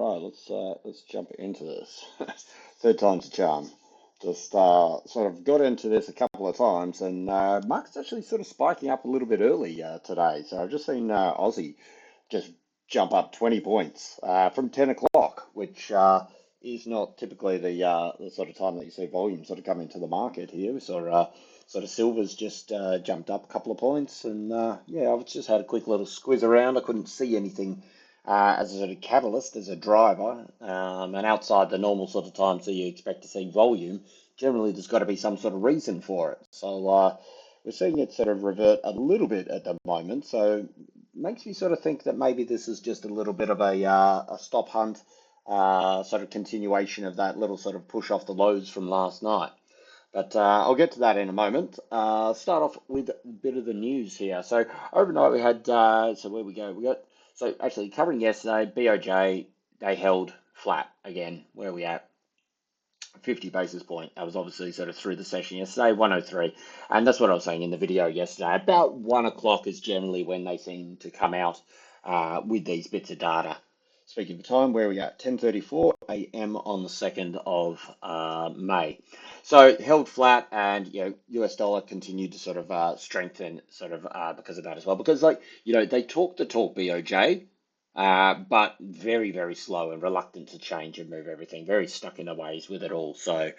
All right, let's jump into this. Third time's a charm. Just sort of got into this a couple of times, and market's actually sort of spiking up a little bit early today. So I've just seen Aussie just jump up 20 points from 10 o'clock, which is not typically the sort of time that you see volume sort of come into the market here. So sort of silver's just jumped up a couple of points, and yeah, I've just had a quick little squiz around. I couldn't see anything as a sort of catalyst, as a driver, and outside the normal sort of times that you expect to see volume, generally there's got to be some sort of reason for it. So we're seeing it sort of revert a little bit at the moment. So makes me sort of think that maybe this is just a little bit of a stop hunt, sort of continuation of that little sort of push off the lows from last night. But I'll get to that in a moment. Start off with a bit of the news here. So overnight we had, so where we go? We got, so actually covering yesterday, BOJ, they held flat again. Where are we at? 50 basis point. That was obviously sort of through the session yesterday, 103. And that's what I was saying in the video yesterday. About 1 o'clock is generally when they seem to come out with these bits of data. Speaking of time, where are we at? 10:34 a.m. on the 2nd of May. So held flat, and US dollar continued to sort of strengthen sort of because of that as well. Because they talk the talk, BOJ, but very, very slow and reluctant to change and move everything, very stuck in their ways with it all. So,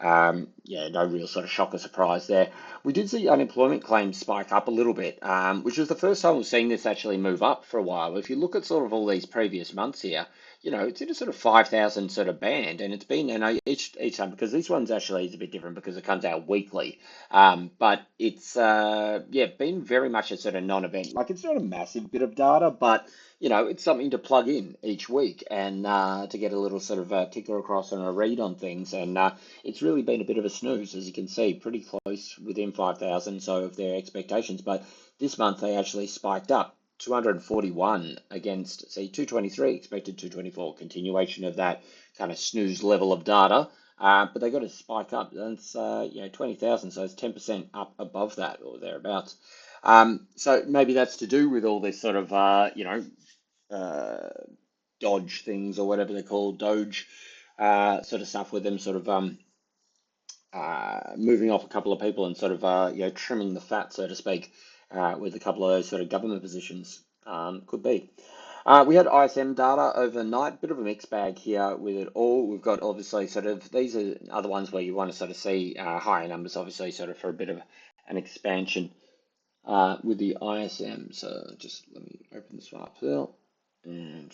yeah, no real sort of shock or surprise there. We did see unemployment claims spike up a little bit, which was the first time we've seen this actually move up for a while. If you look at sort of all these previous months here, it's in a sort of 5,000 sort of band, and it's been, and each time, because this one's actually is a bit different because it comes out weekly, but it's, yeah, been very much a sort of non-event. Like, it's not a massive bit of data, but it's something to plug in each week and to get a little sort of ticker across and a read on things. And it's really been a bit of a snooze, as you can see, pretty close within 5,000, so of their expectations. But this month they actually spiked up 241 against, say, 223, expected 224, continuation of that kind of snooze level of data. But they got to spike up. That's 20,000, so it's 10% up above that or thereabouts. So maybe that's to do with all this sort of uh, Dodge things or whatever they're called, Doge sort of stuff with them sort of moving off a couple of people and sort of trimming the fat, so to speak, with a couple of those sort of government positions. Could be. We had ISM data overnight, bit of a mixed bag here with it all. We've got obviously sort of, these are other ones where you want to sort of see higher numbers, obviously sort of for a bit of an expansion with the ISM. So just let me open this one up here. And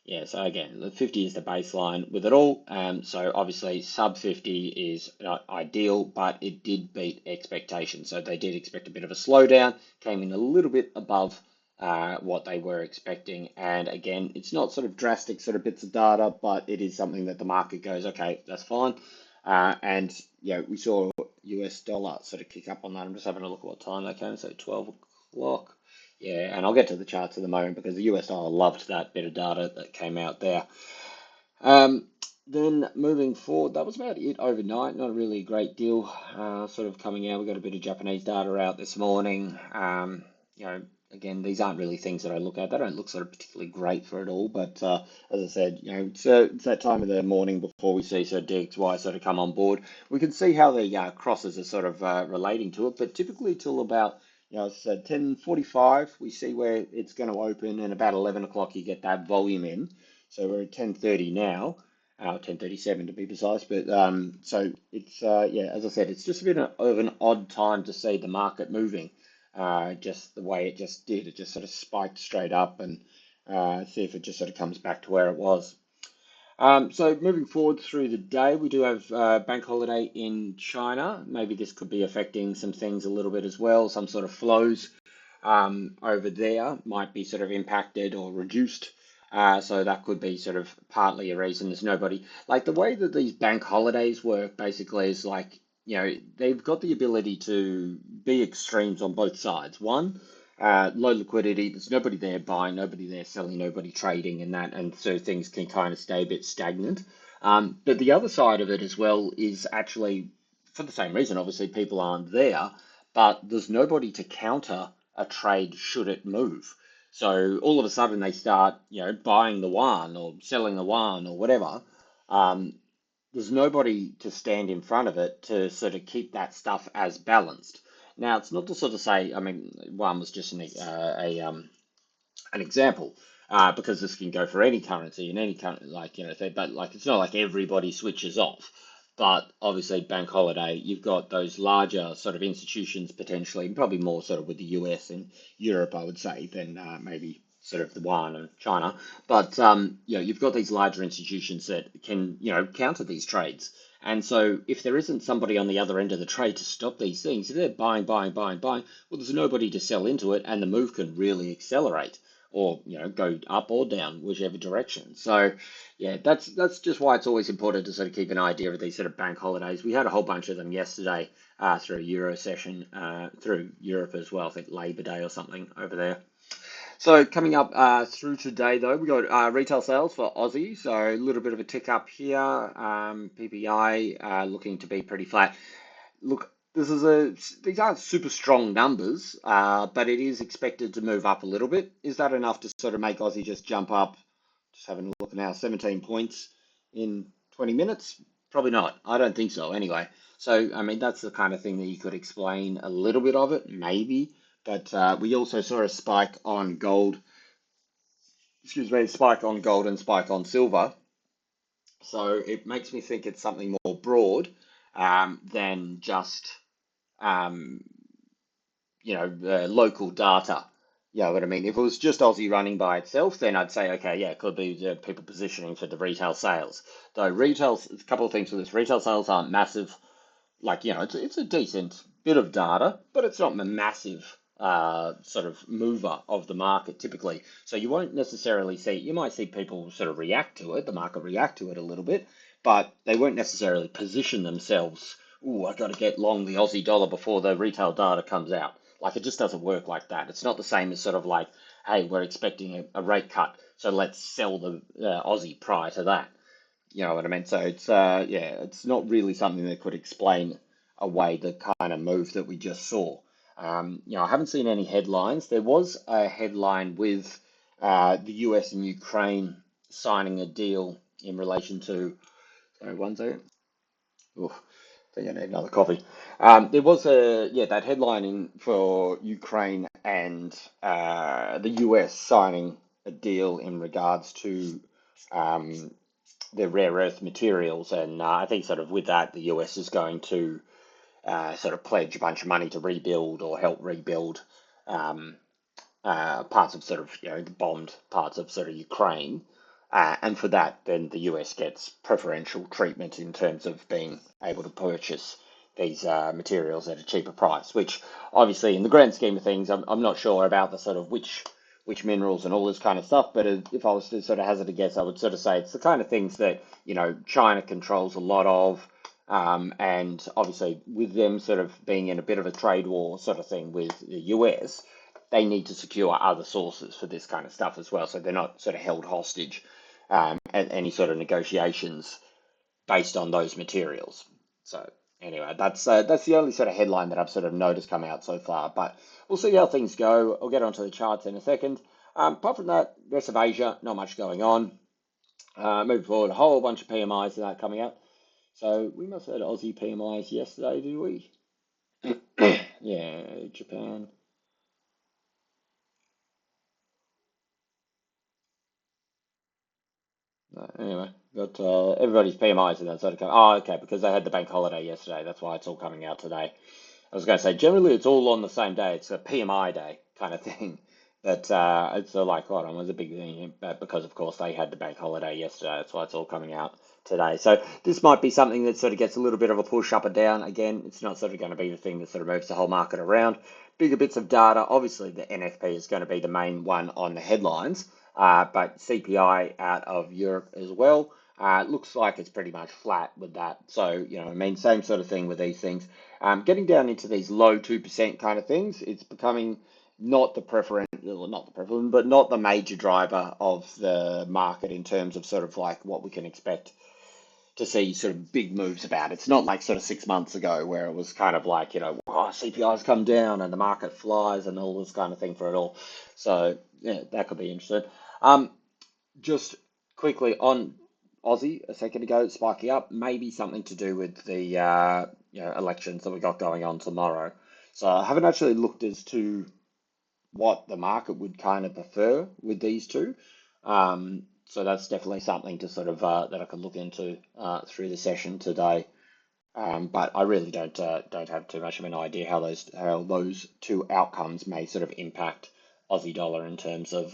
yeah, so again, the 50 is the baseline with it all. So obviously sub 50 is not ideal, but it did beat expectations. So they did expect a bit of a slowdown, came in a little bit above what they were expecting. And again, it's not sort of drastic sort of bits of data, but it is something that the market goes, okay, that's fine. And yeah, we saw US dollar sort of kick up on that. I'm just having a look at what time they came, so 12 o'clock. Yeah, and I'll get to the charts in a moment because the US dollar loved that bit of data that came out there. Then moving forward, that was about it overnight. Not really a great deal sort of coming out. We got a bit of Japanese data out this morning. Again, these aren't really things that I look at. They don't look sort of particularly great for it all. But as I said, it's that time of the morning before we see sort of DXY sort of come on board. We can see how the crosses are sort of relating to it, but typically till about so 10:45, we see where it's going to open, and about 11 o'clock you get that volume in. So we're at 10:30 now, 10:37 to be precise. But so it's yeah, as I said, it's just a bit of an odd time to see the market moving. Just the way it just did, it just sort of spiked straight up, and see if it just sort of comes back to where it was. So moving forward through the day, we do have bank holiday in China. Maybe this could be affecting some things a little bit as well. Some sort of flows over there might be sort of impacted or reduced. So that could be sort of partly a reason. There's nobody, like the way that these bank holidays work basically is like, they've got the ability to be extremes on both sides. One, low liquidity, there's nobody there buying, nobody there selling, nobody trading and that, and so things can kind of stay a bit stagnant. But the other side of it as well is actually, for the same reason, obviously people aren't there, but there's nobody to counter a trade should it move. So all of a sudden they start, buying the yuan or selling the yuan or whatever. Um, there's nobody to stand in front of it to sort of keep that stuff as balanced. Now, it's not to sort of say, I mean, one was just an example, because this can go for any currency in any country, like, but like it's not like everybody switches off. But obviously, bank holiday, you've got those larger sort of institutions potentially, probably more sort of with the US and Europe, I would say, than maybe sort of the one and China. But you've got these larger institutions that can, counter these trades. And so, if there isn't somebody on the other end of the trade to stop these things, if they're buying, buying, buying, buying, well, there's nobody to sell into it, and the move can really accelerate or go up or down, whichever direction. So yeah, that's just why it's always important to sort of keep an idea of these sort of bank holidays. We had a whole bunch of them yesterday through a Euro session, through Europe as well. I think Labor Day or something over there. So coming up through today, though, we got retail sales for Aussie. So a little bit of a tick up here. PPI looking to be pretty flat. Look, these aren't super strong numbers, but it is expected to move up a little bit. Is that enough to sort of make Aussie just jump up? Just having a look now, 17 points in 20 minutes? Probably not. I don't think so anyway. So, I mean, that's the kind of thing that you could explain a little bit of it, maybe. But we also saw a spike on gold, excuse me, spike on gold and spike on silver. So it makes me think it's something more broad than just um, local data. You know what I mean? If it was just Aussie running by itself, then I'd say, okay, yeah, it could be people positioning for the retail sales. Though retail, a couple of things with this. Retail sales aren't massive. Like, it's a decent bit of data, but it's not a massive sort of mover of the market typically. So you won't necessarily see, you might see people sort of react to it, the market react to it a little bit, but they won't necessarily position themselves. Oh, I got to get long the Aussie dollar before the retail data comes out. Like, it just doesn't work like that. It's not the same as sort of like, hey, we're expecting a rate cut, so let's sell the Aussie prior to that. You know what I mean? So it's not really something that could explain away the kind of move that we just saw. I haven't seen any headlines. There was a headline with the US and Ukraine signing a deal in relation to. Sorry, one second. Oof, I think I need another coffee. There was that headline for Ukraine and the US signing a deal in regards to um, the rare earth materials, and I think sort of with that, the US is going to sort of pledge a bunch of money to rebuild or help rebuild um, parts of sort of the bombed parts of sort of Ukraine, and for that, then the US gets preferential treatment in terms of being able to purchase these materials at a cheaper price. Which obviously, in the grand scheme of things, I'm not sure about the sort of which minerals and all this kind of stuff. But if I was to sort of hazard a guess, I would sort of say it's the kind of things that China controls a lot of. And obviously, with them sort of being in a bit of a trade war sort of thing with the US, they need to secure other sources for this kind of stuff as well, so they're not sort of held hostage at any sort of negotiations based on those materials. So anyway, that's the only sort of headline that I've sort of noticed come out so far. But we'll see how things go. I'll get onto the charts in a second. Apart from that, rest of Asia, not much going on. Moving forward, a whole bunch of PMIs and that coming out. So we must have had Aussie PMIs yesterday, did we? Yeah, Japan. No, anyway, got everybody's PMIs and that sort of come. Oh, okay, because they had the bank holiday yesterday. That's why it's all coming out today. I was going to say, generally it's all on the same day. It's a PMI day kind of thing. But it's like, hold on, was a big thing. But because, of course, they had the bank holiday yesterday. That's why it's all coming out today. So this might be something that sort of gets a little bit of a push up and down. Again, it's not sort of going to be the thing that sort of moves the whole market around. Bigger bits of data. Obviously, the NFP is going to be the main one on the headlines. But CPI out of Europe as well. Looks like it's pretty much flat with that. So, I mean, same sort of thing with these things. Getting down into these low 2% kind of things, it's becoming not the preference, well, not the preference, but not the major driver of the market in terms of sort of like what we can expect to see sort of big moves about. It's not like sort of 6 months ago where it was kind of like, oh, CPI's come down and the market flies and all this kind of thing for it all. So yeah, that could be interesting. Um, just quickly on Aussie a second ago, spiking up, maybe something to do with the elections that we got going on tomorrow. So I haven't actually looked as to what the market would kind of prefer with these two. So that's definitely something to sort of that I could look into through the session today. But I really don't have too much of an idea how those two outcomes may sort of impact Aussie dollar in terms of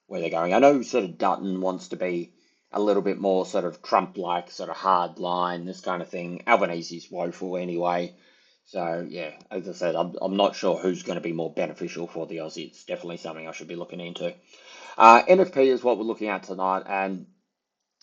where they're going. I know sort of Dutton wants to be a little bit more sort of Trump-like, sort of hard line, this kind of thing. Albanese's woeful anyway. So yeah, as I said, I'm not sure who's going to be more beneficial for the Aussie. It's definitely something I should be looking into. NFP is what we're looking at tonight, and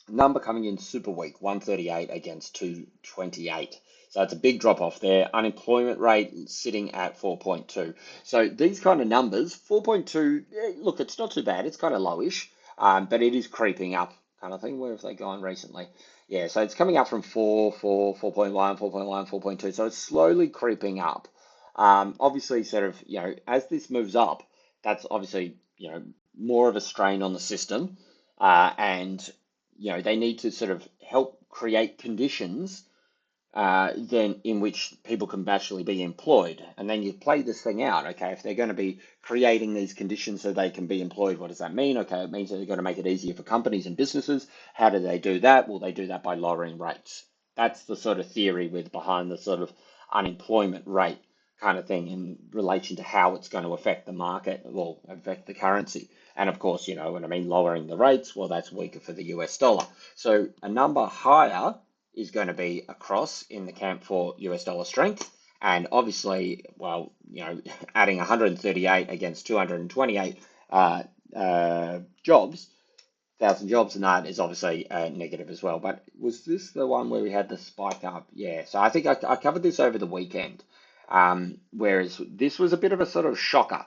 number coming in super weak, 138 against 228. So it's a big drop off there. Unemployment rate sitting at 4.2. So these kind of numbers, 4.2, look, it's not too bad. It's kind of lowish, but it is creeping up kind of thing. Where have they gone recently? Yeah, so it's coming up from 4.1, 4.1, 4.2. So it's slowly creeping up. Obviously, sort of, as this moves up, that's obviously, more of a strain on the system. And they need to sort of help create conditions then in which people can actually be employed. And then you play this thing out, okay, if they're going to be creating these conditions so they can be employed, what does that mean? Okay, it means that they're going to make it easier for companies and businesses. How do they do that? Well, they do that by lowering rates. That's the sort of theory with behind the sort of unemployment rate kind of thing in relation to how it's going to affect the market, well, affect the currency. And of course, when I mean lowering the rates, well, that's weaker for the US dollar. So a number higher is going to be across in the camp for US dollar strength. And obviously, well, adding 138 against 228 jobs, 1,000 jobs, and that is obviously negative as well. But was this the one where we had the spike up? Yeah. So I think I covered this over the weekend. Whereas this was a bit of a sort of shocker.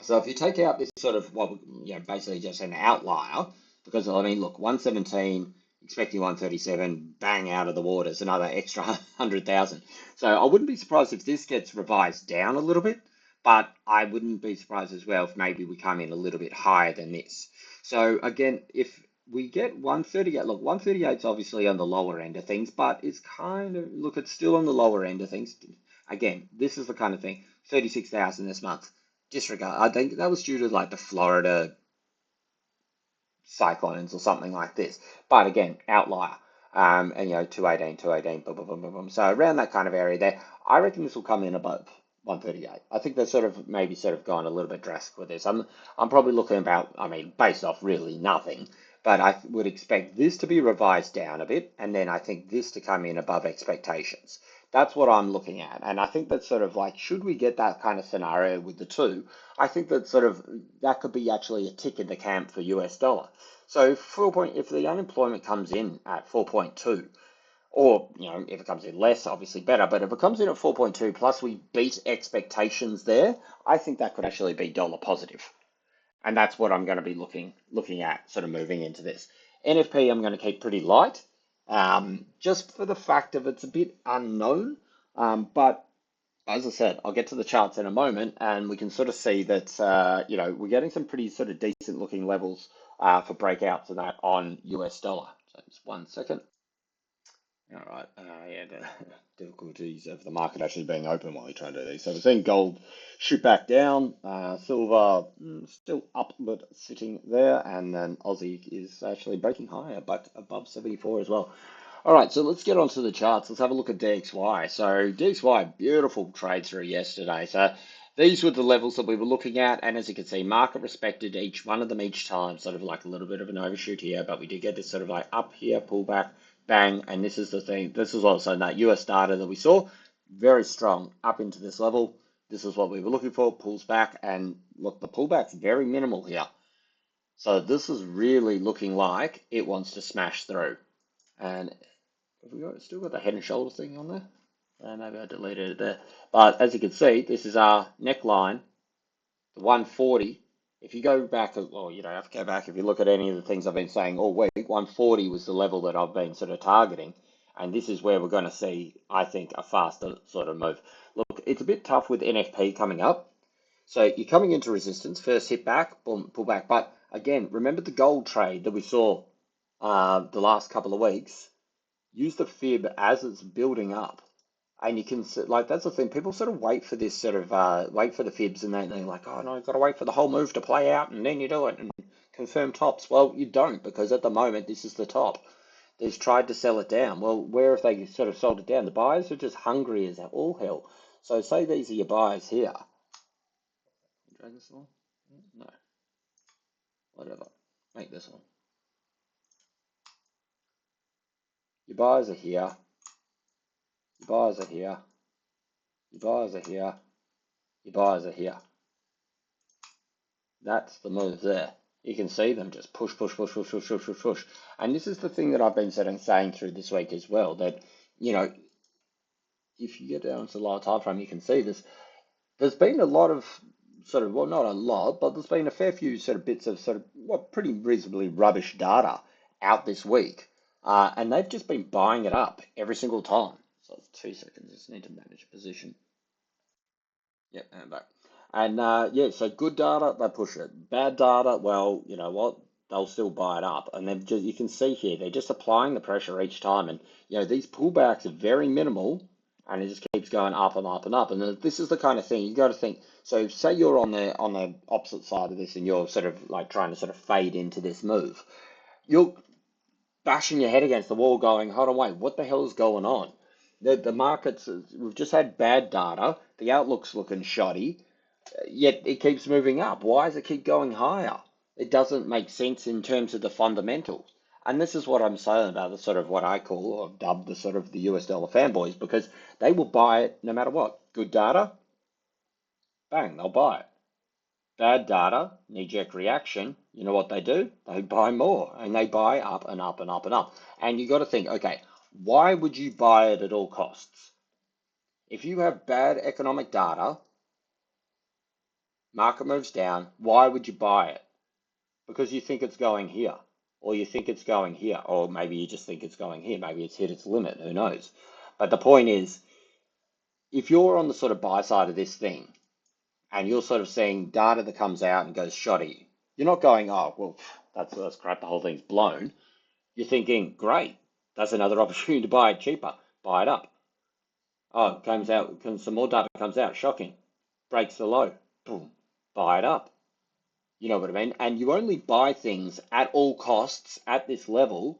So if you take out this sort of, well, basically just an outlier, because I mean, look, 117, expecting 137, bang out of the waters, another extra 100,000. So I wouldn't be surprised if this gets revised down a little bit, but I wouldn't be surprised as well if maybe we come in a little bit higher than this. So again, if we get 138, look, 138 is obviously on the lower end of things, but it's kind of, look, it's still on the lower end of things. Again, this is the kind of thing, 36,000 this month. Disregard. I think that was due to like the Florida cyclones or something like this. But again, outlier. And 218, 218, boom, boom, boom, boom, boom. So around that kind of area there, I reckon this will come in above 138. I think they're sort of maybe sort of gone a little bit drastic with this. I'm probably looking about, I mean, based off really nothing, but I would expect this to be revised down a bit, and then I think this to come in above expectations. That's what I'm looking at. And I think that's sort of like, should we get that kind of scenario with the two? I think that sort of that could be actually a tick in the camp for US dollar. So if the unemployment comes in at 4.2, or if it comes in less, obviously better. But if it comes in at 4.2 plus we beat expectations there, I think that could actually be dollar positive. And that's what I'm going to be looking at, sort of moving into this. NFP I'm going to keep pretty light, just for the fact of it's a bit unknown. But as I said, I'll get to the charts in a moment, and we can sort of see that we're getting some pretty sort of decent looking levels for breakouts and that on US dollar. So just 1 second. All right. Yeah, the difficulties of the market actually being open while we try to do these. So we're seeing gold shoot back down, silver still up but sitting there, and then Aussie is actually breaking higher but above 74 as well. All right, so let's get on to the charts. Let's have a look at DXY. So DXY, beautiful trade through yesterday. So these were the levels that we were looking at, and as you can see, market respected each one of them each time, sort of like a little bit of an overshoot here, but we did get this sort of like up here, pullback, bang, and this is the thing. This is also that US data that we saw, very strong up into this level. This is what we were looking for, pulls back, and look, the pullback's very minimal here. So this is really looking like it wants to smash through. And have we still got the head and shoulder thing on there? Maybe I deleted it there. But as you can see, this is our neckline, the 140. If you go back, well, you don't have to go back. If you look at any of the things I've been saying all week, 140 was the level that I've been sort of targeting. And this is where we're going to see, I think, a faster sort of move. Look, it's a bit tough with NFP coming up. So you're coming into resistance, first hit back, boom, pull back. But again, remember the gold trade that we saw the last couple of weeks? Use the fib as it's building up. And you can, like, that's the thing. People sort of wait for this sort of, wait for the fibs and they're like, oh no, I've got to wait for the whole move to play out and then you do it and confirm tops. Well, you don't, because at the moment, this is the top. They've tried to sell it down. Well, where have they sort of sold it down? The buyers are just hungry as all hell. So say these are your buyers here. Drag this one? No, whatever. Make this one. Your buyers are here. Your buyers are here. Your buyers are here. Your buyers are here. That's the move there. You can see them just push, push, push, push, push, push, push, push. And this is the thing that I've been sort of saying through this week as well, that, you know, if you get down to the lower time frame, you can see this. There's been a lot of sort of, well, not a lot, but there's been a fair few sort of bits of sort of, well, pretty reasonably rubbish data out this week. And they've just been buying it up every single time. So 2 seconds, just need to manage a position. Yep, and back. And yeah, so good data, they push it. Bad data, well, you know what? They'll still buy it up. And they've just, you can see here, they're just applying the pressure each time. And, you know, these pullbacks are very minimal and it just keeps going up and up and up. And this is the kind of thing you got to think. So say you're on the opposite side of this and you're sort of like trying to sort of fade into this move. You're bashing your head against the wall going, hold on, wait, what the hell is going on? The markets, we've just had bad data. The outlook's looking shoddy, yet it keeps moving up. Why does it keep going higher? It doesn't make sense in terms of the fundamentals. And this is what I'm saying about the sort of what I call or dubbed the sort of the US dollar fanboys, because they will buy it no matter what. Good data, bang, they'll buy it. Bad data, knee-jerk reaction, you know what they do? They buy more and they buy up and up and up and up. And you got to think, okay, why would you buy it at all costs? If you have bad economic data, market moves down, why would you buy it? Because you think it's going here, or you think it's going here, or maybe you just think it's going here, maybe it's hit its limit, who knows? But the point is, if you're on the sort of buy side of this thing, and you're sort of seeing data that comes out and goes shoddy, you're not going, oh, well, that's crap, the whole thing's blown. You're thinking, great, that's another opportunity to buy it cheaper, buy it up. Oh, it comes out, some more data comes out, shocking, breaks the low, boom, buy it up. You know what I mean? And you only buy things at all costs at this level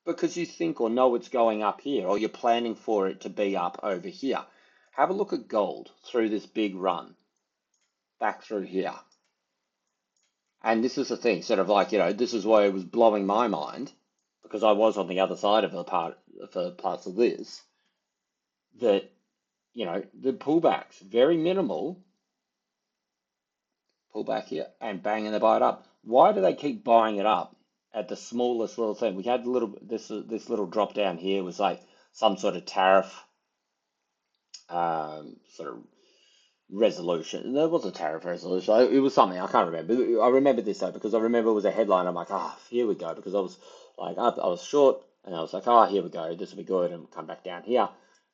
because you think or know it's going up here, or you're planning for it to be up over here. Have a look at gold through this big run, back through here. And this is the thing, sort of like, you know, this is why it was blowing my mind, because I was on the other side of the part for parts of this, that, you know, the pullbacks, very minimal, pull back here and bang and they buy it up. Why do they keep buying it up at the smallest little thing? We had a little, this little drop down here was like some sort of tariff sort of resolution. There was a tariff resolution. It was something I can't remember. I remember this though because I remember it was a headline. I'm like, ah, here we go, because I was like, I was short, and I was like, ah, here we go. This will be good, and come back down here.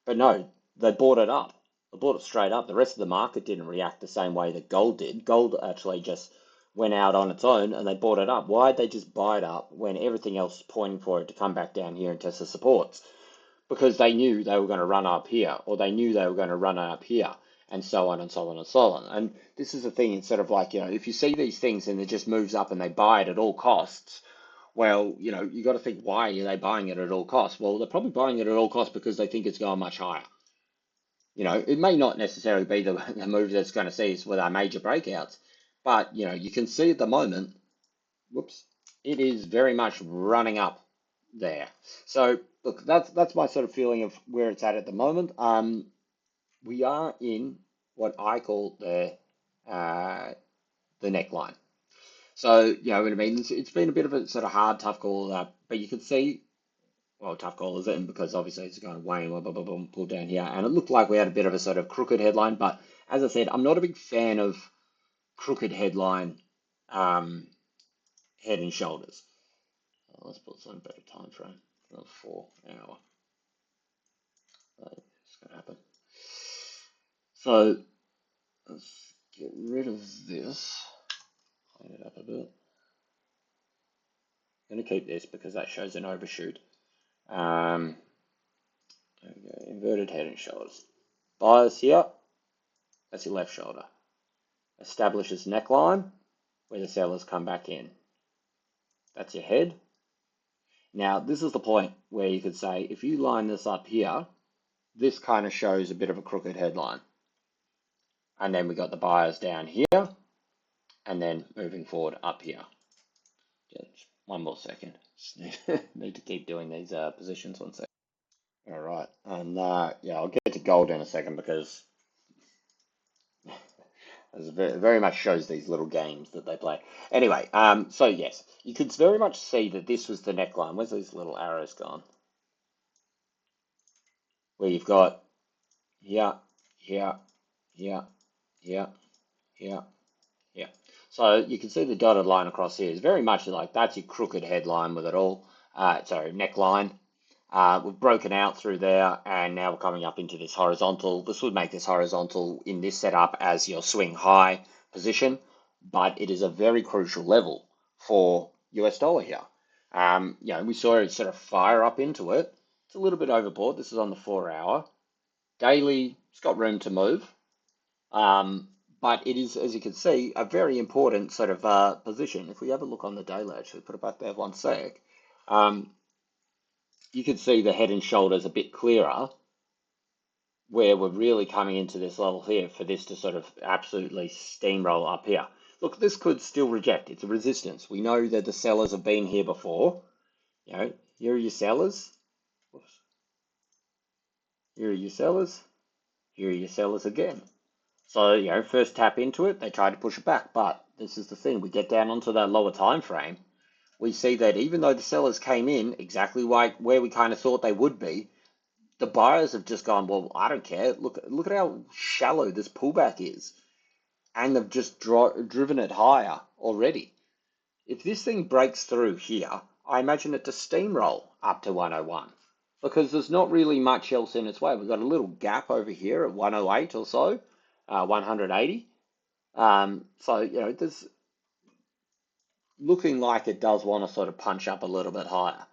But no, they bought it up. They bought it straight up. The rest of the market didn't react the same way that gold did. Gold actually just went out on its own, and they bought it up. Why'd they just buy it up when everything else is pointing for it to come back down here and test the supports? Because they knew they were going to run up here, or they knew they were going to run up here, and so on and so on and so on. And this is the thing, instead of like, you know, if you see these things and it just moves up and they buy it at all costs, well, you know, you got to think, why are they buying it at all costs? Well, they're probably buying it at all costs because they think it's going much higher. You know, it may not necessarily be the move that's going to see us with our major breakouts, but, you know, you can see at the moment, whoops, it is very much running up there. So look, that's my sort of feeling of where it's at the moment. We are in what I call the neckline. So you know what I mean. It's been a bit of a sort of hard, tough call, but you can see, well, tough call is it? Because obviously it's going way, blah, blah, blah, blah, pull down here, and it looked like we had a bit of a sort of crooked headline. But as I said, I'm not a big fan of crooked headline head and shoulders. Let's put some better time frame, 4 hour. It's going to happen. So let's get rid of this. Clean it up a bit. I'm going to keep this because that shows an overshoot. There we go. Inverted head and shoulders. Bias here. That's your left shoulder. Establishes neckline where the sellers come back in. That's your head. Now, this is the point where you could say, if you line this up here, this kind of shows a bit of a crooked headline. And then we got the buyers down here, and then moving forward up here. Just one more second. Just need to keep doing these positions 1 second. All right, and yeah, I'll get to gold in a second because it very much shows these little games that they play. Anyway, so yes, you could very much see that this was the neckline. Where's these little arrows gone? Where you've got here, here, here, here, here, here. So you can see the dotted line across here is very much like that's your crooked headline with it all. Sorry, neckline. We've broken out through there, and now we're coming up into this horizontal. This would make this horizontal in this setup as your swing high position, but it is a very crucial level for US dollar here. You know, we saw it sort of fire up into it. It's a little bit overbought. This is on the 4 hour. Daily, it's got room to move. But it is, as you can see, a very important sort of position. If we have a look on the daily, actually, put it back there 1 sec. You can see the head and shoulders a bit clearer where we're really coming into this level here for this to sort of absolutely steamroll up here. Look, this could still reject. It's a resistance. We know that the sellers have been here before. You know, here are your sellers. Whoops. Here are your sellers. Here are your sellers again. So, you know, first tap into it, they try to push it back. But this is the thing. We get down onto that lower time frame. We see that even though the sellers came in exactly like where we kind of thought they would be, the buyers have just gone, well, I don't care. Look at how shallow this pullback is. And they've just driven it higher already. If this thing breaks through here, I imagine it to steamroll up to 101 because there's not really much else in its way. We've got a little gap over here at 108 or so, 180. So, you know, there's looking like it does want to sort of punch up a little bit higher.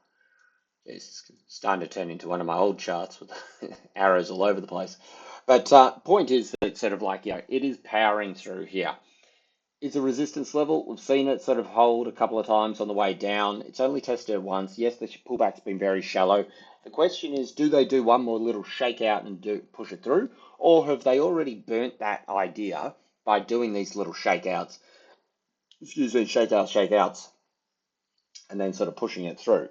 It's starting to turn into one of my old charts with arrows all over the place. But point is that it's sort of like, you know, it is powering through here. It's a resistance level. We've seen it sort of hold a couple of times on the way down. It's only tested it once. Yes, the pullback's been very shallow. The question is, do they do one more little shakeout and push it through? Or have they already burnt that idea by doing these little shakeouts? Excuse me, shakeouts, and then sort of pushing it through.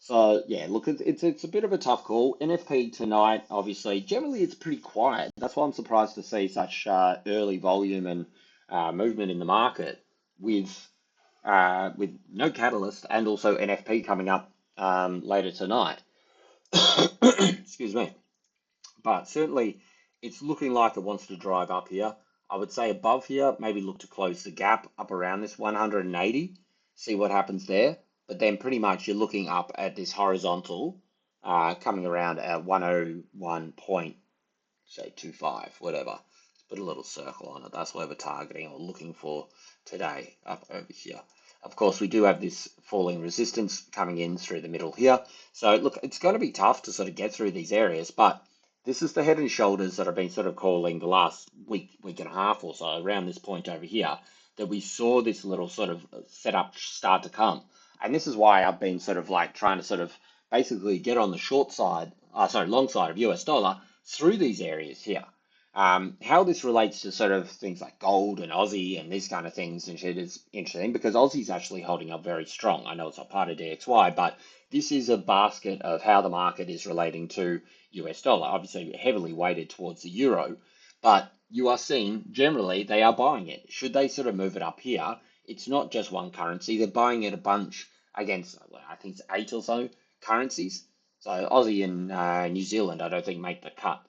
So yeah, look, it's a bit of a tough call. NFP tonight, obviously, generally it's pretty quiet. That's why I'm surprised to see such early volume and movement in the market with no catalyst and also NFP coming up later tonight. Excuse me. But certainly it's looking like it wants to drive up here. I would say above here, maybe look to close the gap up around this 180, see what happens there. But then pretty much you're looking up at this horizontal coming around at 101.25, whatever. Let's put a little circle on it. That's what we're targeting or looking for today up over here. Of course, we do have this falling resistance coming in through the middle here. So look, it's going to be tough to sort of get through these areas, but this is the head and shoulders that I've been sort of calling the last week and a half or so around this point over here that we saw this little sort of setup start to come. And this is why I've been sort of like trying to sort of basically get on the short side, long side of US dollar through these areas here. How this relates to sort of things like gold and Aussie and these kind of things and shit is interesting because Aussie's actually holding up very strong. I know it's not part of DXY, but this is a basket of how the market is relating to US dollar. Obviously, heavily weighted towards the euro, but you are seeing generally they are buying it. Should they sort of move it up here, it's not just one currency. They're buying it a bunch against, I think it's 8 or so currencies. So Aussie and New Zealand, I don't think make the cut.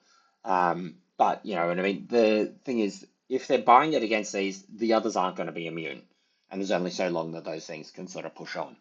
But you know what I mean? The thing is, if they're buying it against these, the others aren't going to be immune. And there's only so long that those things can sort of push on.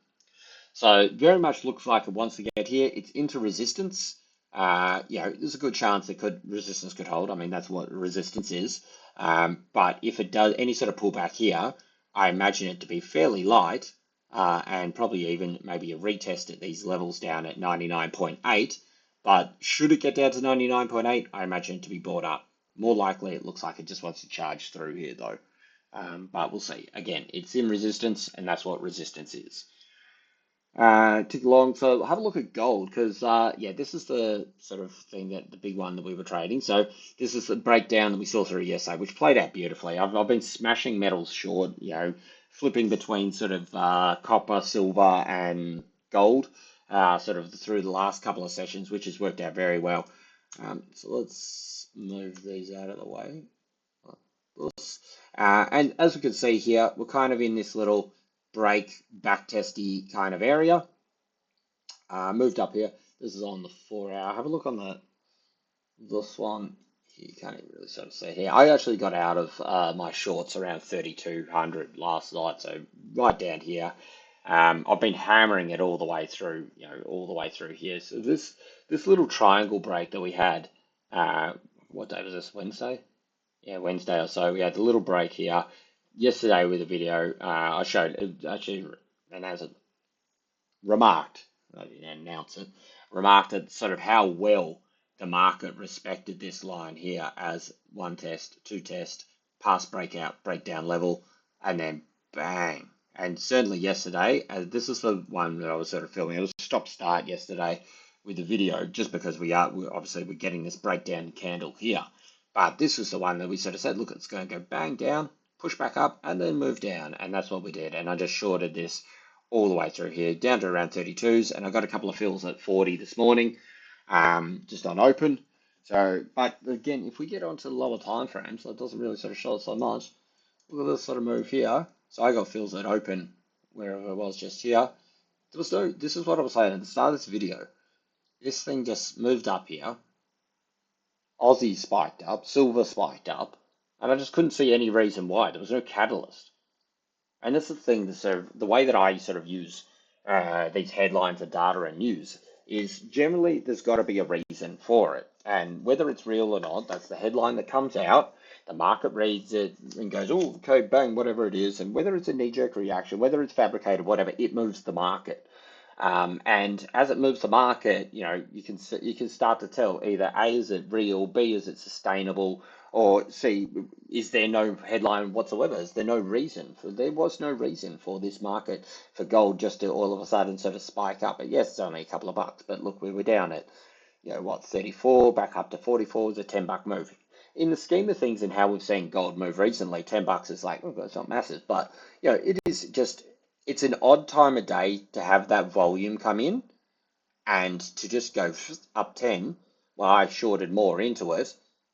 So very much looks like it wants to get here. It's into resistance. there's a good chance it resistance could hold. I mean, that's what resistance is. But if it does any sort of pullback here, I imagine it to be fairly light, and probably even maybe a retest at these levels down at 99.8. But should it get down to 99.8, I imagine it to be bought up. More likely, it looks like it just wants to charge through here, though. But we'll see. Again, it's in resistance, and that's what resistance is. Tick along. So have a look at gold because this is the sort of thing that the big one that we were trading. So this is the breakdown that we saw through yesterday, which played out beautifully. I've been smashing metals short, flipping between sort of copper, silver, and gold, sort of through the last couple of sessions, which has worked out very well. So let's move these out of the way. And as we can see here, we're kind of in this little break back testy kind of area. Moved up here. This is on the 4 hour. Have a look on this one. You can't even really sort of see here. I actually got out of my shorts around 3,200 last night, so right down here. I've been hammering it all the way through, all the way through here. So this little triangle break that we had, what day was this? Wednesday? Yeah, Wednesday or so. We had the little break here. Yesterday with a video, I showed actually, and as it remarked, I didn't announce it, remarked at sort of how well the market respected this line here as one test, two test, pass breakout, breakdown level, and then bang. And certainly yesterday, this is the one that I was sort of filming. It was stop start yesterday with the video, just because we're getting this breakdown candle here. But this was the one that we sort of said, look, it's going to go bang down, push back up, and then move down. And that's what we did. And I just shorted this all the way through here, down to around 32s. And I got a couple of fills at 40 this morning, just on open. So, but again, if we get onto the lower time frames, so it doesn't really sort of show so much. Look at this sort of move here. So I got fills at open, wherever it was just here. This is what I was saying at the start of this video. This thing just moved up here. Aussie spiked up, silver spiked up, and I just couldn't see any reason why. There was no catalyst. And that's the thing, the way that I sort of use these headlines of data and news is generally there's got to be a reason for it. And whether it's real or not, that's the headline that comes out. The market reads it and goes, oh, okay, bang, whatever it is. And whether it's a knee-jerk reaction, whether it's fabricated, whatever, it moves the market. And as it moves the market, you can start to tell either A, is it real, B, is it sustainable, or C, is there no headline whatsoever? Is there no reason there was no reason for this market for gold just to all of a sudden sort of spike up. But yes, it's only a couple of bucks, but look, we were down at 34, back up to 44 is a $10 move. In the scheme of things and how we've seen gold move recently, $10 is like, oh, it's not massive, but it is just. It's an odd time of day to have that volume come in and to just go up 10. Well, I shorted more into it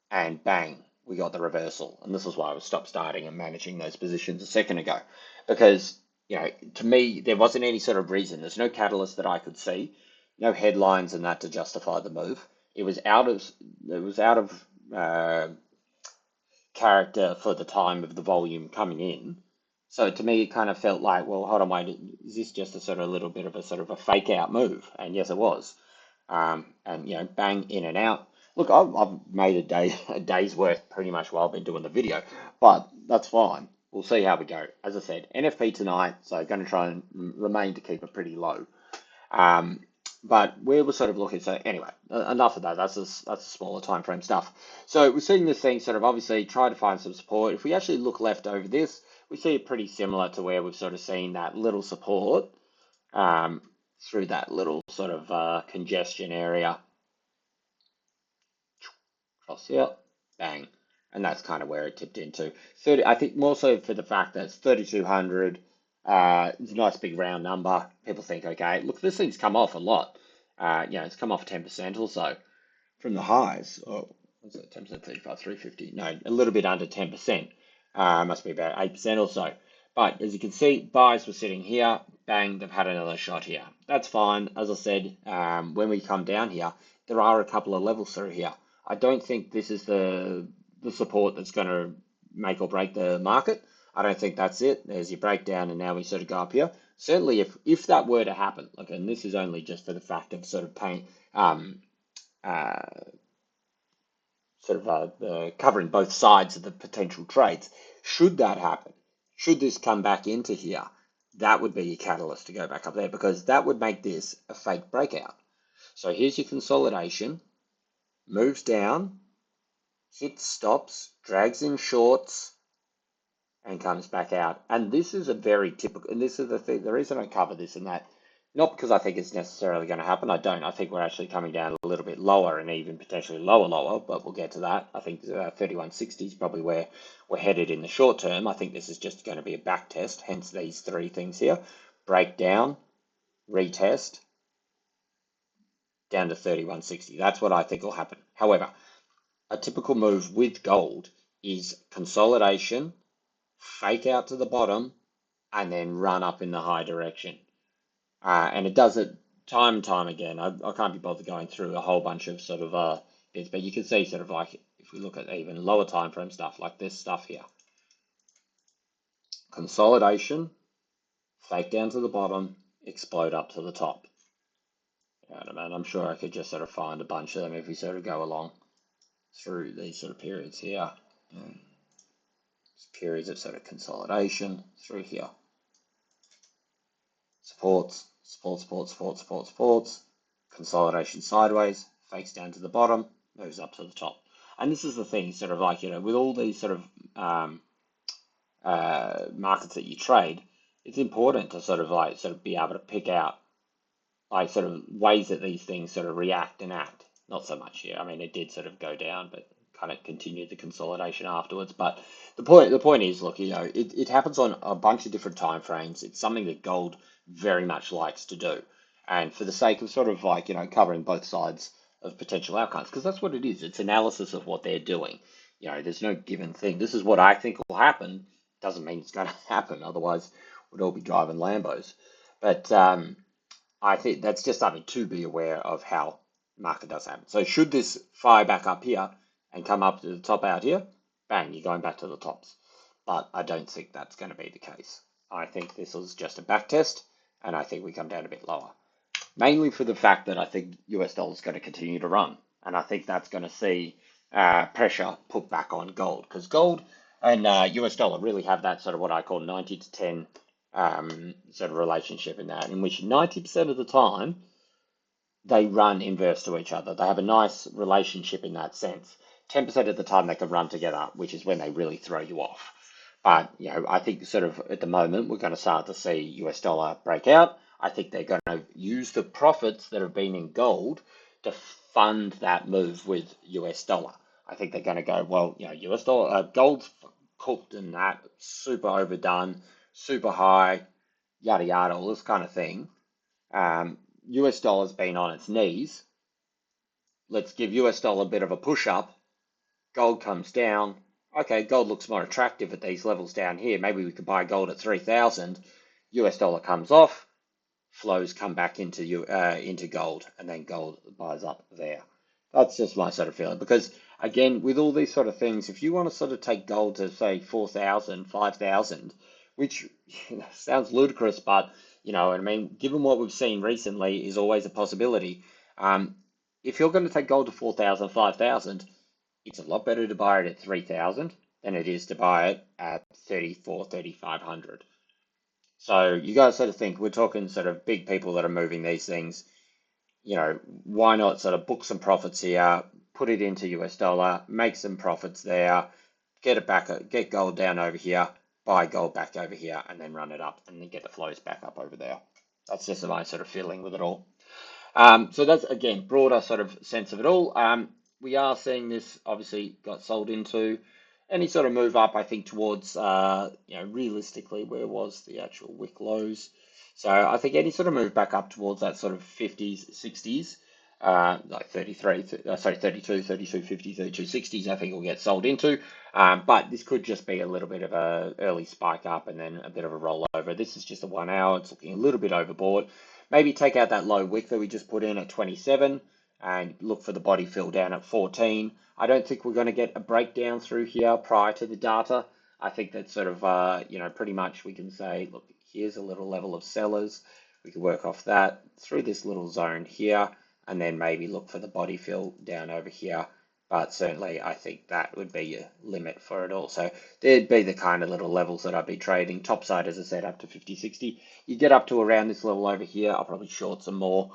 and bang, we got the reversal. And this is why I was stop starting and managing those positions a second ago. Because, to me, there wasn't any sort of reason. There's no catalyst that I could see, no headlines and that to justify the move. It was out of character for the time of the volume coming in. So to me, it kind of felt like, well, hold on, wait, is this just a sort of little bit of a sort of a fake out move? And yes, it was. And bang, in and out. Look, I've made a day's worth pretty much while I've been doing the video, but that's fine. We'll see how we go. As I said, NFP tonight, so going to try and remain to keep it pretty low. But we were sort of looking, so anyway, enough of that. That's a smaller time frame stuff. So we're seeing this thing sort of obviously try to find some support. If we actually look left over this, we see it pretty similar to where we've sort of seen that little support through that little sort of congestion area. Cross here, bang. And that's kind of where it tipped into. 30, I think more so for the fact that it's 3,200. It's a nice big round number. People think, okay, look, this thing's come off a lot. It's come off 10% or so from the highs. Oh, what's it? 10%, 35, 350. No, a little bit under 10%. Must be about 8% or so. But as you can see, buys were sitting here. Bang, they've had another shot here. That's fine. As I said, when we come down here, there are a couple of levels through here. I don't think this is the support that's going to make or break the market. I don't think that's it. There's your breakdown, and now we sort of go up here. Certainly, if that were to happen, and this is only just for the fact of sort of paying, uh, covering both sides of the potential trades. Should that happen, should this come back into here, that would be a catalyst to go back up there, because that would make this a fake breakout. So here's your consolidation, moves down, hits stops, drags in shorts, and comes back out. And this is a very typical, and this is the thing, the reason I cover this and that, not because I think it's necessarily going to happen. I don't. I think we're actually coming down a little bit lower and even potentially lower, but we'll get to that. I think 3160 is probably where we're headed in the short term. I think this is just going to be a back test, hence these three things here. Break down, retest, down to 3160. That's what I think will happen. However, a typical move with gold is consolidation, fake out to the bottom, and then run up in the high direction. And it does it time and time again. I can't be bothered going through a whole bunch of sort of bits, but you can see sort of like if we look at even lower time frame stuff like this stuff here, consolidation, fake down to the bottom, explode up to the top. I'm sure I could just sort of find a bunch of them if we sort of go along through these sort of periods here. Periods of sort of consolidation through here. Supports, supports, consolidation sideways, fakes down to the bottom, moves up to the top. And this is the thing, sort of like, with all these sort of markets that you trade, it's important to sort of be able to pick out like sort of ways that these things sort of react and act. Not so much here. I mean, it did sort of go down, but kind of continued the consolidation afterwards. But the point is, look, it happens on a bunch of different time frames. It's something that gold very much likes to do. And for the sake of sort of like, covering both sides of potential outcomes, because that's what it is. It's analysis of what they're doing. There's no given thing. This is what I think will happen. Doesn't mean it's going to happen. Otherwise, we'd all be driving Lambos. But I think that's just something to be aware of how market does happen. So should this fire back up here and come up to the top out here, bang, you're going back to the tops. But I don't think that's going to be the case. I think this was just a back test, and I think we come down a bit lower. Mainly for the fact that I think US dollar is going to continue to run. And I think that's going to see pressure put back on gold. Because gold and US dollar really have that sort of what I call 90 to 10 sort of relationship in that, in which 90% of the time they run inverse to each other. They have a nice relationship in that sense. 10% of the time they can run together, which is when they really throw you off. But, I think sort of at the moment we're going to start to see US dollar break out. I think they're going to use the profits that have been in gold to fund that move with US dollar. I think they're going to go, well, US dollar, gold's cooked and that, super overdone, super high, yada yada, all this kind of thing. US dollar's been on its knees. Let's give US dollar a bit of a push up. Gold comes down. Okay, gold looks more attractive at these levels down here. Maybe we could buy gold at 3,000. US dollar comes off. Flows come back into gold, and then gold buys up there. That's just my sort of feeling. Because again, with all these sort of things, if you want to sort of take gold to say 4,000, 5,000, which sounds ludicrous, but what I mean, given what we've seen recently, is always a possibility. If you're going to take gold to 4,000, 5,000, it's a lot better to buy it at 3,000 than it is to buy it at 34, 3,500. So you guys sort of think we're talking sort of big people that are moving these things. Why not sort of book some profits here, put it into US dollar, make some profits there, get it back, get gold down over here, buy gold back over here, and then run it up, and then get the flows back up over there. That's just my sort of feeling with it all. So that's, again, broader sort of sense of it all. We are seeing this obviously got sold into any sort of move up, I think, towards, realistically, where was the actual wick lows. So I think any sort of move back up towards that sort of 50s, 60s, like 32, 32, 50, 32, 60s, I think will get sold into. But this could just be a little bit of a early spike up and then a bit of a rollover. This is just a 1 hour. It's looking a little bit overbought. Maybe take out that low wick that we just put in at 27 and look for the body fill down at 14. I don't think we're going to get a breakdown through here prior to the data. I think that sort of, pretty much we can say, look, here's a little level of sellers. We can work off that through this little zone here. and then maybe look for the body fill down over here. But certainly, I think that would be a limit for it all. So there'd be the kind of little levels that I'd be trading. Top side, as I said, up to 50, 60. You get up to around this level over here, I'll probably short some more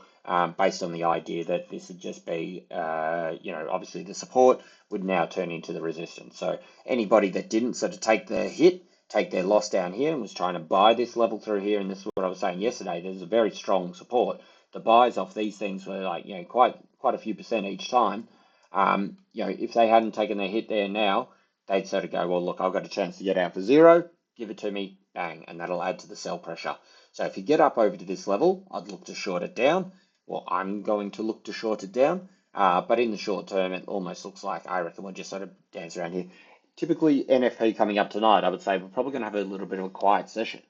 based on the idea that this would just be, obviously the support would now turn into the resistance. So anybody that didn't sort of take the hit, take their loss down here and was trying to buy this level through here, and this is what I was saying yesterday, there's a very strong support. The buys off these things were like, quite a few percent each time. If they hadn't taken their hit there now, they'd sort of go, well, look, I've got a chance to get out for zero, give it to me, bang, and that'll add to the sell pressure. So if you get up over to this level, I'd look to short it down. Well, I'm going to look to short it down, but in the short term, it almost looks like I reckon we'll just sort of dance around here. Typically, NFP coming up tonight, I would say we're probably going to have a little bit of a quiet session.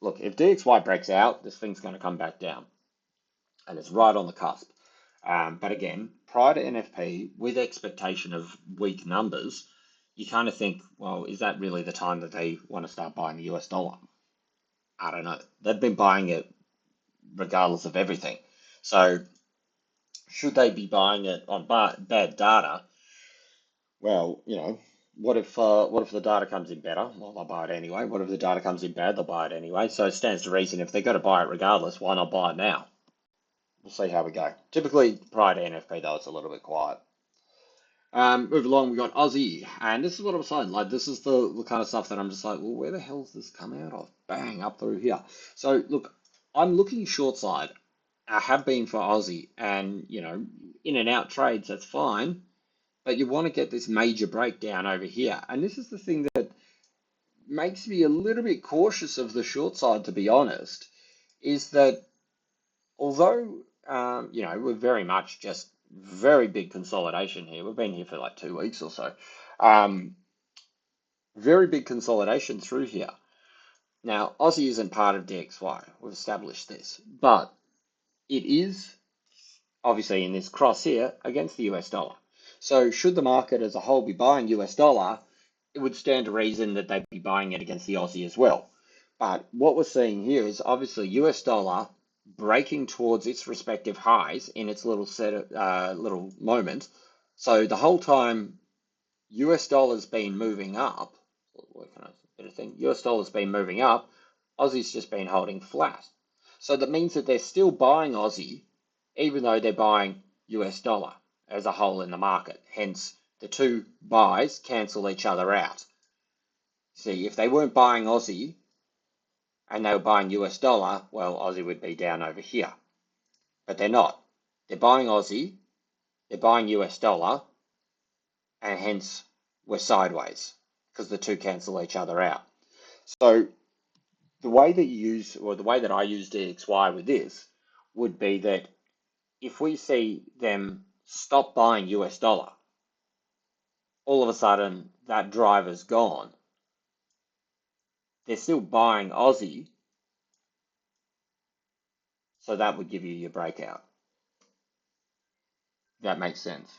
Look, if DXY breaks out, this thing's going to come back down, and it's right on the cusp. But again, prior to NFP, with expectation of weak numbers, you kind of think, well, is that really the time that they want to start buying the US dollar? I don't know. They've been buying it regardless of everything. So should they be buying it on bad data? Well, what if the data comes in better? Well, they'll buy it anyway. What if the data comes in bad? They'll buy it anyway. So it stands to reason if they've got to buy it regardless, why not buy it now? We'll see how we go. Typically, prior to NFP, though, it's a little bit quiet. Move along, we got Aussie, and this is what I'm saying. Like, this is the kind of stuff that I'm just like, well, where the hell's this come out of? Bang, up through here. So, look, I'm looking short side. I have been for Aussie, and, in and out trades, that's fine. But you want to get this major breakdown over here. And this is the thing that makes me a little bit cautious of the short side, to be honest, is that although, we're very much just very big consolidation here. We've been here for like 2 weeks or so. Very big consolidation through here. Now, Aussie isn't part of DXY. We've established this. But it is obviously in this cross here against the US dollar. So should the market as a whole be buying US dollar, it would stand to reason that they'd be buying it against the Aussie as well. But what we're seeing here is obviously US dollar breaking towards its respective highs in its little little moment. So the whole time US dollar's been moving up, US dollar's been moving up, Aussie's just been holding flat. So that means that they're still buying Aussie, even though they're buying US dollar as a whole in the market. Hence, the two buys cancel each other out. See, if they weren't buying Aussie and they were buying US dollar, well, Aussie would be down over here. But they're not. They're buying Aussie, they're buying US dollar, and hence we're sideways because the two cancel each other out. So the way that you use, or the way that I use DXY with this would be that if we see them stop buying US dollar, all of a sudden that driver's gone. They're still buying Aussie, so that would give you your breakout. That makes sense.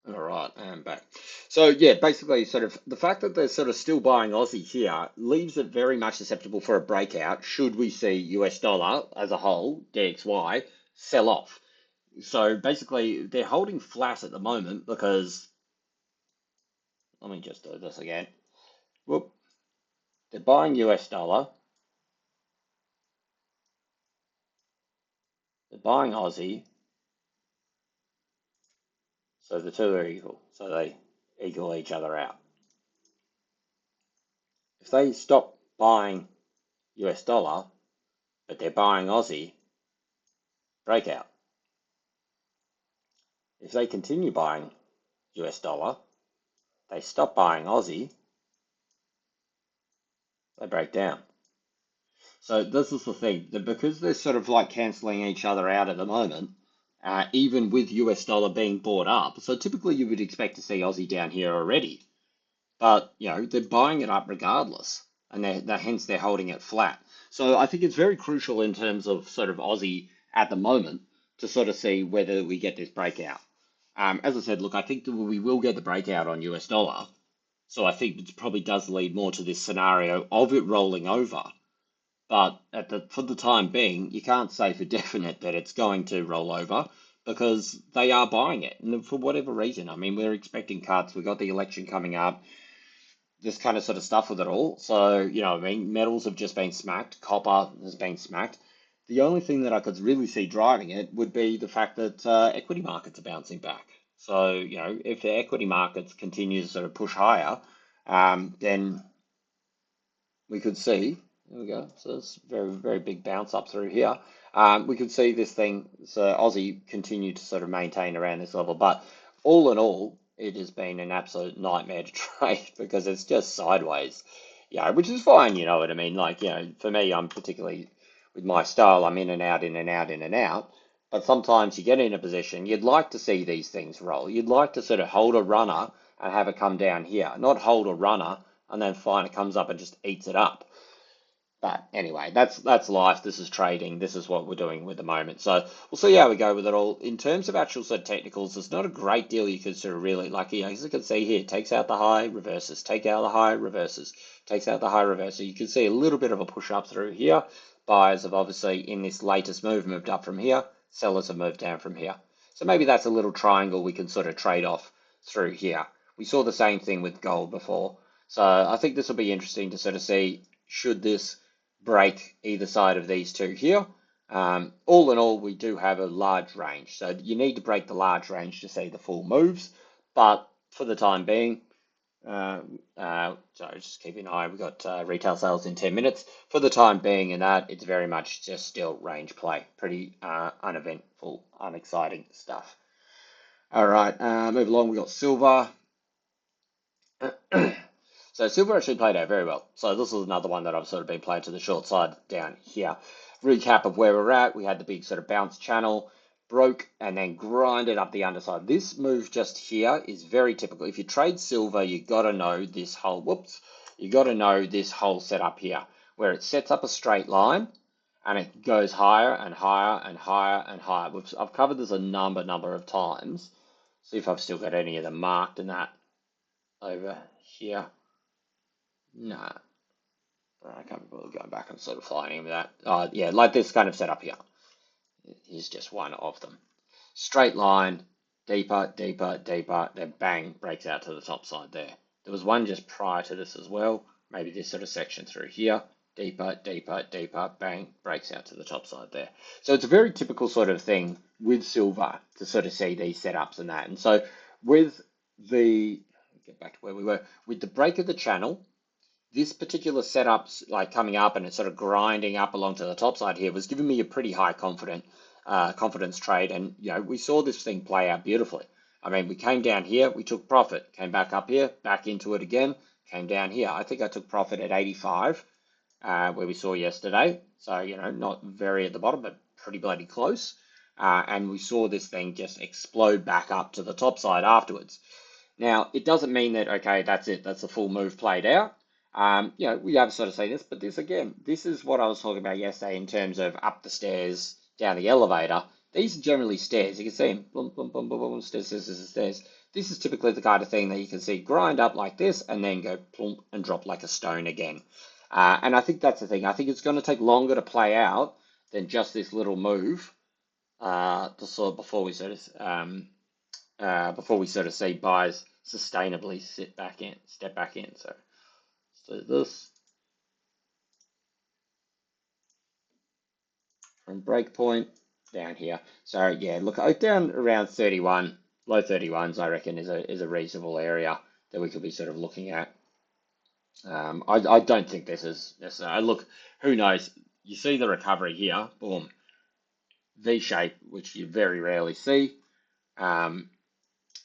All right, I'm back. So yeah, basically sort of the fact that they're sort of still buying Aussie here leaves it very much susceptible for a breakout should we see US dollar as a whole, DXY, sell off. So basically they're holding flat at the moment because, let me just do this again. Whoop. They're buying US dollar, they're buying Aussie, so the two are equal, so they equal each other out. If they stop buying US dollar, but they're buying Aussie, breakout. If they continue buying US dollar, they stop buying Aussie, they break down. So this is the thing, that because they're sort of like cancelling each other out at the moment, even with US dollar being bought up, so typically you would expect to see Aussie down here already, but they're buying it up regardless, and hence they're holding it flat. So I think it's very crucial in terms of sort of Aussie at the moment to sort of see whether we get this breakout. As I said, look, I think that we will get the breakout on US dollar. So I think it probably does lead more to this scenario of it rolling over. But for the time being, you can't say for definite that it's going to roll over because they are buying it. And for whatever reason, I mean, we're expecting cuts. We've got the election coming up, this kind of sort of stuff with it all. So, I mean, metals have just been smacked. Copper has been smacked. The only thing that I could really see driving it would be the fact that equity markets are bouncing back. So, if the equity markets continue to sort of push higher, then we could see, there we go, so it's very, very big bounce up through here. We could see this thing, so Aussie continue to sort of maintain around this level, but all in all, it has been an absolute nightmare to trade because it's just sideways, which is fine, you know what I mean? Like, for me, I'm particularly with my style, I'm in and out, in and out, in and out. But sometimes you get in a position, you'd like to see these things roll. You'd like to sort of hold a runner and have it come down here, not hold a runner and then fine, it comes up and just eats it up. But anyway, that's life. This is trading. This is what we're doing with the moment. So we'll see how we go with it all. In terms of actual sort of technicals, there's not a great deal you can sort of really, like, as you can see here, takes out the high, reverses, take out the high, reverses, takes out the high, reverses. You can see a little bit of a push up through here. Buyers have obviously, in this latest move, moved up from here. Sellers have moved down from here. So maybe that's a little triangle we can sort of trade off through here. We saw the same thing with gold before. So I think this will be interesting to sort of see, should this break either side of these two here. All in all, we do have a large range. So you need to break the large range to see the full moves. But for the time being, so just keep an eye. We've got retail sales in 10 minutes. For the time being in that, it's very much just still range play. Pretty uneventful, unexciting stuff. All right, move along. We've got silver. So silver actually played out very well. So this is another one that I've sort of been playing to the short side down here. Recap of where we're at. We had the big sort of bounce channel, broke and then grinded up the underside. This move just here is very typical. If you trade silver, you got to know this whole, you got to know this whole setup here, where it sets up a straight line and it goes higher and higher and higher and higher. I've covered this a number of times. See if I've still got any of them marked in that over here. Nah, I can't remember going back. I'm sort of flying with that. Yeah, like this kind of setup here. Here's just one of them. Straight line, deeper, deeper, deeper, then bang, breaks out to the top side there. There was one just prior to this as well. Maybe this sort of section through here. Deeper, deeper, deeper, bang, breaks out to the top side there. So it's a very typical sort of thing with silver to sort of see these setups and that. And so with the, get back to where we were, with the break of the channel, this particular setup's like coming up and it's sort of grinding up along to the top side here was giving me a pretty high confidence trade. And, we saw this thing play out beautifully. I mean, we came down here, we took profit, came back up here, back into it again, came down here. I think I took profit at 85, where we saw yesterday. So, not very at the bottom, but pretty bloody close. And we saw this thing just explode back up to the top side afterwards. Now, it doesn't mean that, okay, that's it, that's the full move played out. We have sort of seen this, but this is what I was talking about yesterday in terms of up the stairs, down the elevator. These are generally stairs. You can see them, boom, boom, boom, boom, boom, stairs, stairs, stairs, stairs. This is typically the kind of thing that you can see grind up like this and then go plump and drop like a stone again. And I think that's the thing. I think it's going to take longer to play out than just this little move before we sort of see buys sustainably step back in. So this from breakpoint down here. So yeah, look, down around 31, low 31s, I reckon is a reasonable area that we could be sort of looking at. I don't think this is necessary. Look, who knows? You see the recovery here, boom, V shape, which you very rarely see.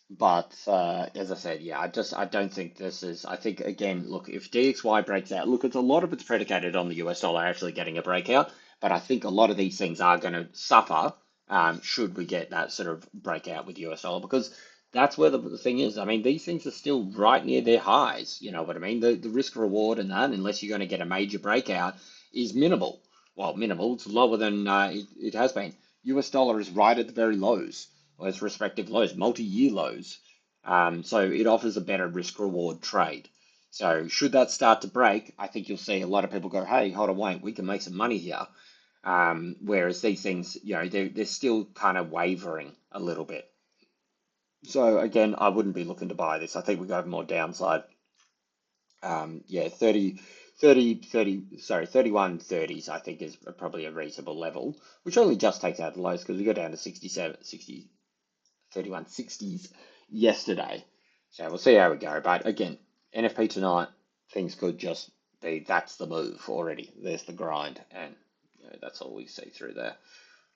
But as I said, yeah, I don't think this is. I think again, look, if DXY breaks out, look, it's a lot of it's predicated on the US dollar actually getting a breakout. But I think a lot of these things are going to suffer should we get that sort of breakout with US dollar, because that's where the thing is. I mean, these things are still right near their highs. You know what I mean? The risk reward and that, unless you're going to get a major breakout, is minimal. Well, minimal. It's lower than it has been. US dollar is right at the very lows, or its respective lows, multi-year lows. So it offers a better risk reward trade. So should that start to break, I think you'll see a lot of people go, hey, hold on, wait, we can make some money here. Whereas these things, they're still kind of wavering a little bit. So again, I wouldn't be looking to buy this. I think we go more downside. Yeah, 31.30s I think is probably a reasonable level, which only just takes out the lows because we go down to 31.60s yesterday. So we'll see how we go. But again, NFP tonight, things could just be that's the move already. There's the grind, and that's all we see through there.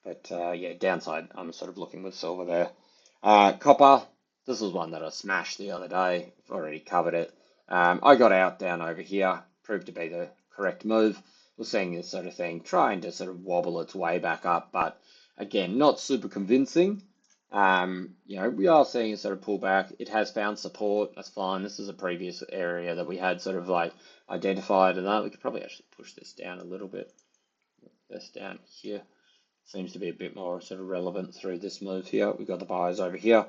But yeah, downside, I'm sort of looking with silver there. Copper, this was one that I smashed the other day. I've already covered it. I got out down over here, proved to be the correct move. We're seeing this sort of thing, trying to sort of wobble its way back up, but again, not super convincing. We are seeing a sort of pullback. It has found support. That's fine. This is a previous area that we had sort of like identified, and that we could probably actually push this down a little bit. This down here seems to be a bit more sort of relevant through this move here. We've got the buyers over here.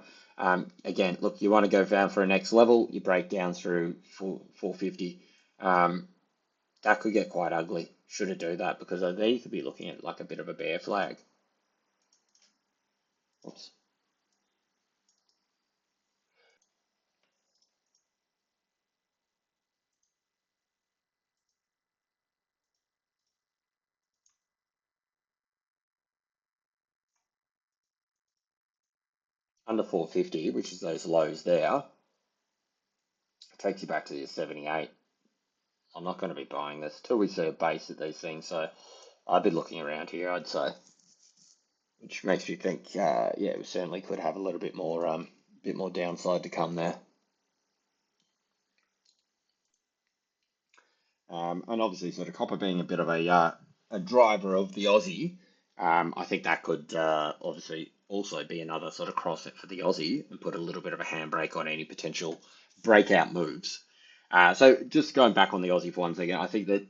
Again, look, you want to go down for a next level, you break down through 450. That could get quite ugly. Should it do that? Because there you could be looking at like a bit of a bear flag. Oops. Under 450, which is those lows there, takes you back to the 78. I'm not going to be buying this till we see a base of these things. So I'd be looking around here, I'd say, which makes you think, yeah, we certainly could have a little bit more downside to come there. And obviously, sort of copper being a bit of a driver of the Aussie, I think that could obviously also be another sort of cross it for the Aussie and put a little bit of a handbrake on any potential breakout moves. So just going back on the Aussie for one thing, I think that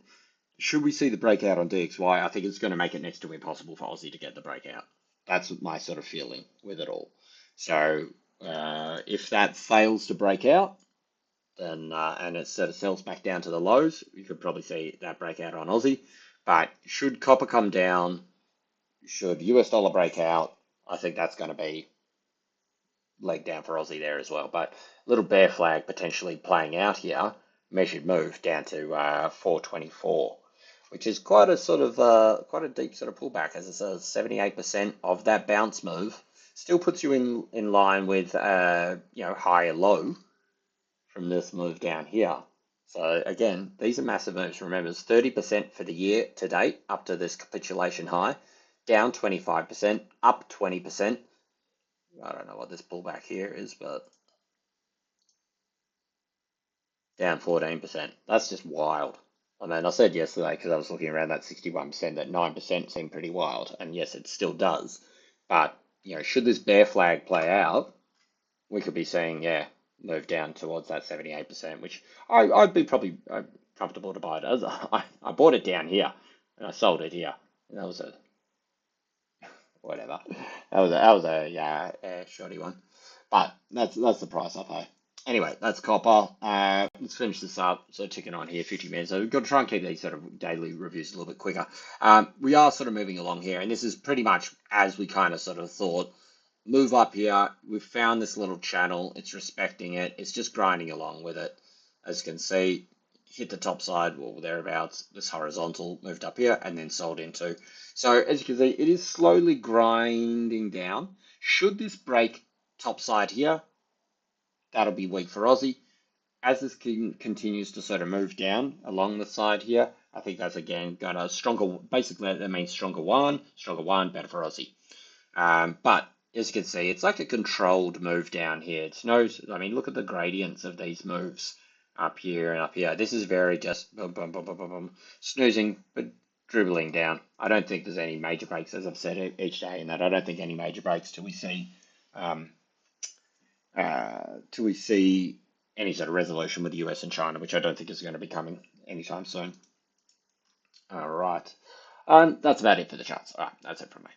should we see the breakout on DXY, I think it's going to make it next to impossible for Aussie to get the breakout. That's my sort of feeling with it all. So if that fails to break out, then and it sort of sells back down to the lows, you could probably see that breakout on Aussie. But should copper come down, should US dollar break out, I think that's going to be leg down for Aussie there as well. But little bear flag potentially playing out here, measured move down to 424, which is quite a sort of quite a deep sort of pullback, as it says 78% of that bounce move still puts you in line with higher low from this move down here. So again, these are massive moves. Remember, it's 30% for the year to date up to this capitulation high, down 25%, up 20%. I don't know what this pullback here is, but down 14%. That's just wild. I mean, I said yesterday, because I was looking around that 61%, that 9% seemed pretty wild. And yes, it still does. But, should this bear flag play out, we could be seeing, move down towards that 78%, which I'd be probably comfortable to buy it as. I bought it down here and I sold it here. And that was a whatever. That was a shoddy one, but that's the price I pay. Anyway, that's copper. Let's finish this up. So ticking on here, 50 minutes. So we've got to try and keep these sort of daily reviews a little bit quicker. We are sort of moving along here, and this is pretty much as we kind of sort of thought. Move up here. We've found this little channel. It's respecting it. It's just grinding along with it. As you can see, hit the top side or thereabouts. This horizontal moved up here and then sold into. So as you can see, it is slowly grinding down. Should this break top side here, that'll be weak for Aussie. As this continues to sort of move down along the side here, I think that's again going to stronger. Basically, that means stronger one, better for Aussie. But as you can see, it's like a controlled move down here. It's no, I mean, look at the gradients of these moves up here and up here. This is very just boom, boom, boom, boom, boom, boom, snoozing, but dribbling down. I don't think there's any major breaks, as I've said each day in that. I don't think any major breaks till we see any sort of resolution with the US and China, which I don't think is going to be coming anytime soon. All right. That's about it for the charts. All right, that's it from me.